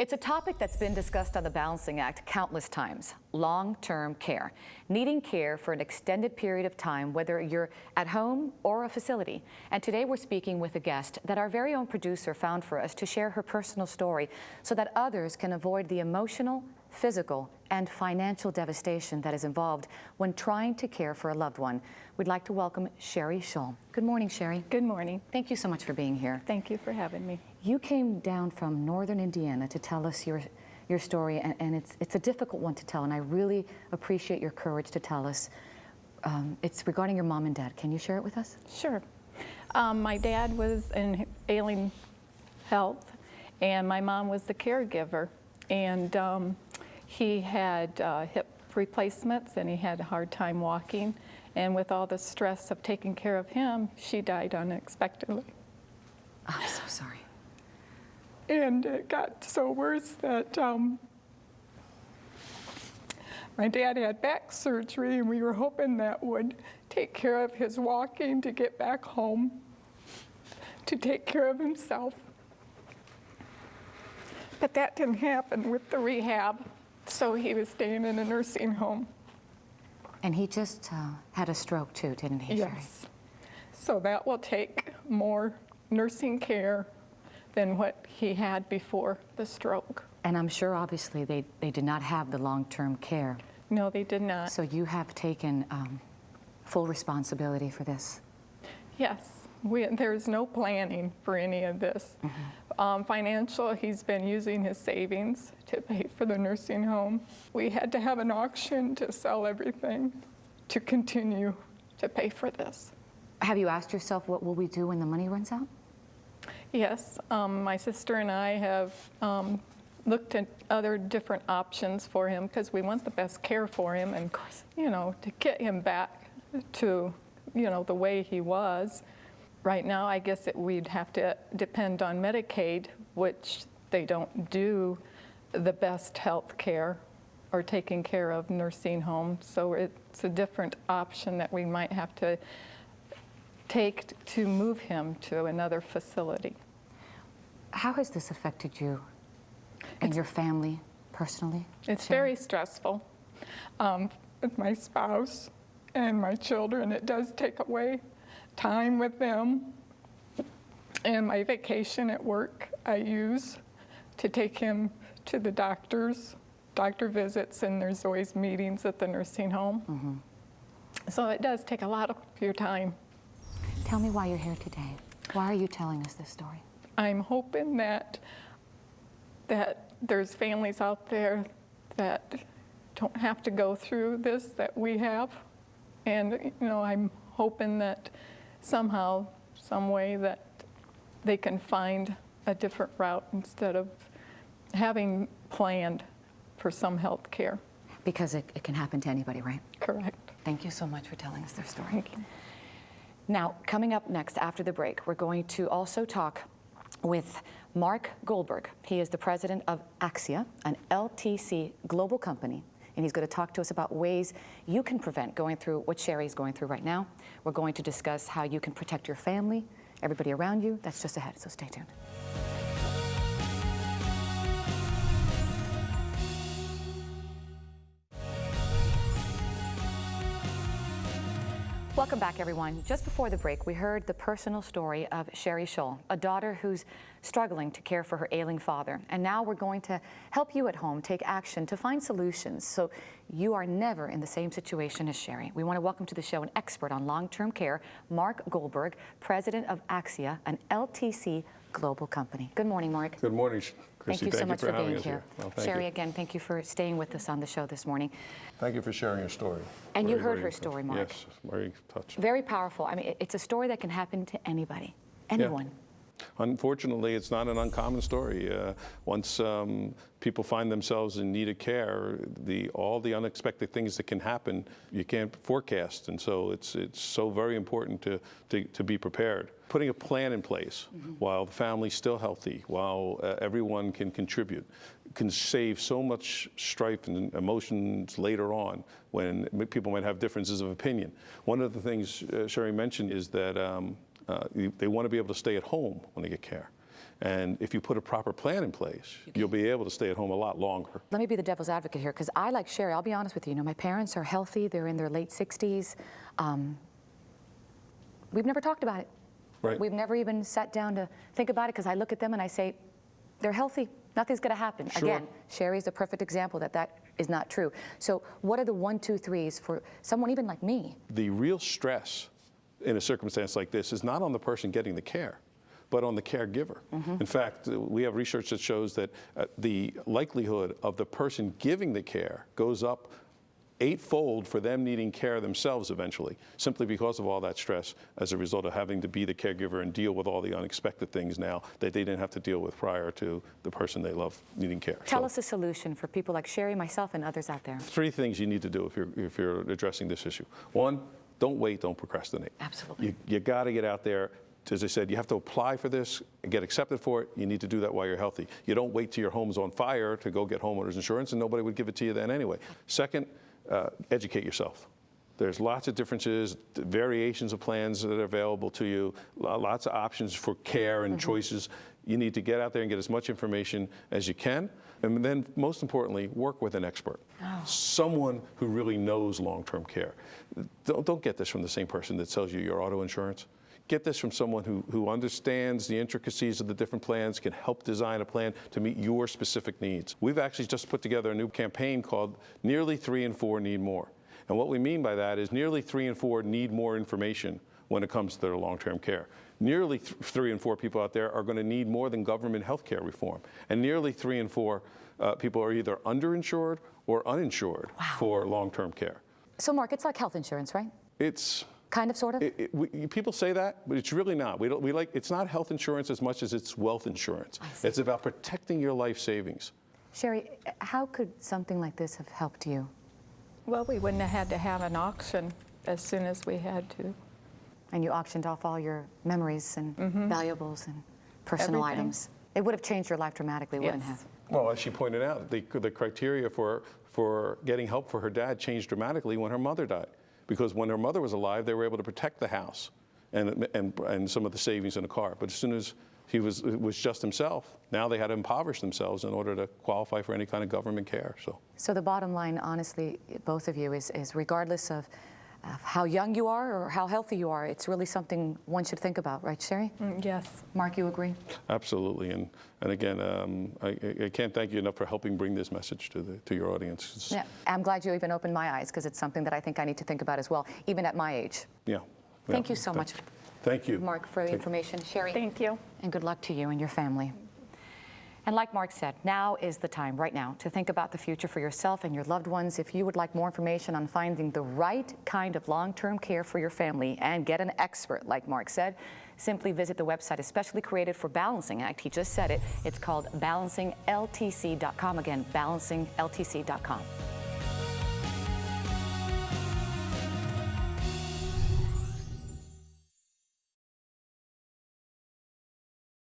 It's a topic that's been discussed on the Balancing Act countless times: long-term care. Needing care for an extended period of time, whether you're at home or a facility. And today we're speaking with a guest that our very own producer found for us to share her personal story so that others can avoid the emotional, physical, and financial devastation that is involved when trying to care for a loved one. We'd like to welcome Sherry Shull. Good morning, Sherry. Good morning. Thank you so much for being here. Thank you for having me. You came down from northern Indiana to tell us your story, and it's a difficult one to tell, and I really appreciate your courage to tell us. It's regarding your mom and dad. Can you share it with us? Sure. My dad was in ailing health, and my mom was the caregiver, and he had hip replacements, and he had a hard time walking, and with all the stress of taking care of him, she died unexpectedly. I'm so sorry. And it got so worse that my dad had back surgery, and we were hoping that would take care of his walking to get back home, to take care of himself. But that didn't happen with the rehab, so he was staying in a nursing home. And he just had a stroke too, didn't he, Sherry? Yes. So that will take more nursing care than what he had before the stroke. And I'm sure, obviously, they did not have the long-term care. No, they did not. So you have taken full responsibility for this? Yes. There's no planning for any of this. Mm-hmm. Financial, he's been using his savings to pay for the nursing home. We had to have an auction to sell everything to continue to pay for this. Have you asked yourself, what will we do when the money runs out? Yes, my sister and I have looked at other different options for him because we want the best care for him and, to get him back to, the way he was. Right now, I guess we'd have to depend on Medicaid, which they don't do the best health care or taking care of nursing homes. So it's a different option that we might have to take to move him to another facility. How has this affected you and your family personally? It's very stressful. With my spouse and my children, it does take away time with them. And my vacation at work I use to take him to the doctor visits, and there's always meetings at the nursing home. Mm-hmm. So it does take a lot of your time. Tell me why you're here today. Why are you telling us this story? I'm hoping that there's families out there that don't have to go through this that we have. And, I'm hoping that somehow, some way that they can find a different route instead of having planned for some health care. Because it can happen to anybody, right? Correct. Thank you so much for telling us their story. Thank you. Now, coming up next after the break, we're going to also talk with Mark Goldberg. He is the president of Axia, an LTC global company, and he's going to talk to us about ways you can prevent going through what Sherry's going through right now. We're going to discuss how you can protect your family, everybody around you. That's just ahead, so stay tuned. Welcome back, everyone. Just before the break, we heard the personal story of Sherry Shull, a daughter who's struggling to care for her ailing father. And now we're going to help you at home take action to find solutions so you are never in the same situation as Sherry. We want to welcome to the show an expert on long-term care, Mark Goldberg, president of Axia, an LTC global company. Good morning, Mark. Good morning, Chrissy. Thank you so much for being here. Well, Sherry, again, thank you for staying with us on the show this morning. Thank you for sharing your story. And you heard her story, Mark. Yes, very touching. Very powerful. I mean, it's a story that can happen to anybody, anyone. Yeah. Unfortunately, it's not an uncommon story. Once people find themselves in need of care, all the unexpected things that can happen, you can't forecast. And so it's so very important to be prepared. Putting a plan in place while the family's still healthy, while everyone can contribute, can save so much strife and emotions later on when people might have differences of opinion. One of the things Sherry mentioned is that they want to be able to stay at home when they get care. And if you put a proper plan in place, you'll be able to stay at home a lot longer. Let me be the devil's advocate here, because I, like Sherry, I'll be honest with you, my parents are healthy, they're in their late 60s. We've never talked about it. Right. We've never even sat down to think about it, because I look at them and I say, they're healthy, nothing's gonna happen. Sure. Again, Sherry's a perfect example that that is not true. So what are the 1, 2, 3s for someone even like me? The real stress in a circumstance like this is not on the person getting the care, but on the caregiver. In fact, we have research that shows that the likelihood of the person giving the care goes up 8-fold for them needing care themselves eventually, simply because of all that stress as a result of having to be the caregiver and deal with all the unexpected things now that they didn't have to deal with prior to the person they love needing care. Tell us a solution for people like Sherry, myself, and others out there. 3 things you need to do if you're addressing this issue. 1, don't wait, don't procrastinate. Absolutely. You got to get out there. As I said, you have to apply for this and get accepted for it. You need to do that while you're healthy. You don't wait till your home's on fire to go get homeowners insurance, and nobody would give it to you then anyway. Second, educate yourself. There's lots of differences, variations of plans that are available to you, lots of options for care and choices. You need to get out there and get as much information as you can. And then, most importantly, work with an expert, someone who really knows long-term care. Don't get this from the same person that sells you your auto insurance. Get this from someone who understands the intricacies of the different plans, can help design a plan to meet your specific needs. We've actually just put together a new campaign called Nearly 3 in 4 Need More. And what we mean by that is nearly 3 in 4 need more information when it comes to their long-term care. Nearly 3 in 4 people out there are going to need more than government health care reform. And nearly 3 in 4 people are either underinsured or uninsured for long-term care. So Mark, it's like health insurance, right? It's kind of, sort of? People say that, but it's really not. It's not health insurance as much as it's wealth insurance. It's about protecting your life savings. Sherry, how could something like this have helped you? Well, we wouldn't have had to have an auction as soon as we had to. And you auctioned off all your memories and valuables and personal Everything. items. It would have changed your life dramatically, wouldn't it have? Well, as she pointed out, the criteria for getting help for her dad changed dramatically when her mother died. Because when her mother was alive, they were able to protect the house and some of the savings in the car. But as soon as it was just himself, now they had to impoverish themselves in order to qualify for any kind of government care. So the bottom line, honestly, both of you, is regardless of how young you are or how healthy you are, it's really something one should think about, right, Sherry? Yes. Mark, you agree? Absolutely, and again, I can't thank you enough for helping bring this message to your audience. Yeah, I'm glad you even opened my eyes, because it's something that I think I need to think about as well, even at my age. Yeah. Thank you so much. Thank you, Mark, for the information. Sherry. Thank you. And good luck to you and your family. And like Mark said, now is the time, right now, to think about the future for yourself and your loved ones. If you would like more information on finding the right kind of long-term care for your family and get an expert, like Mark said, simply visit the website especially created for Balancing Act. He just said it. It's called balancingltc.com. Again, balancingltc.com.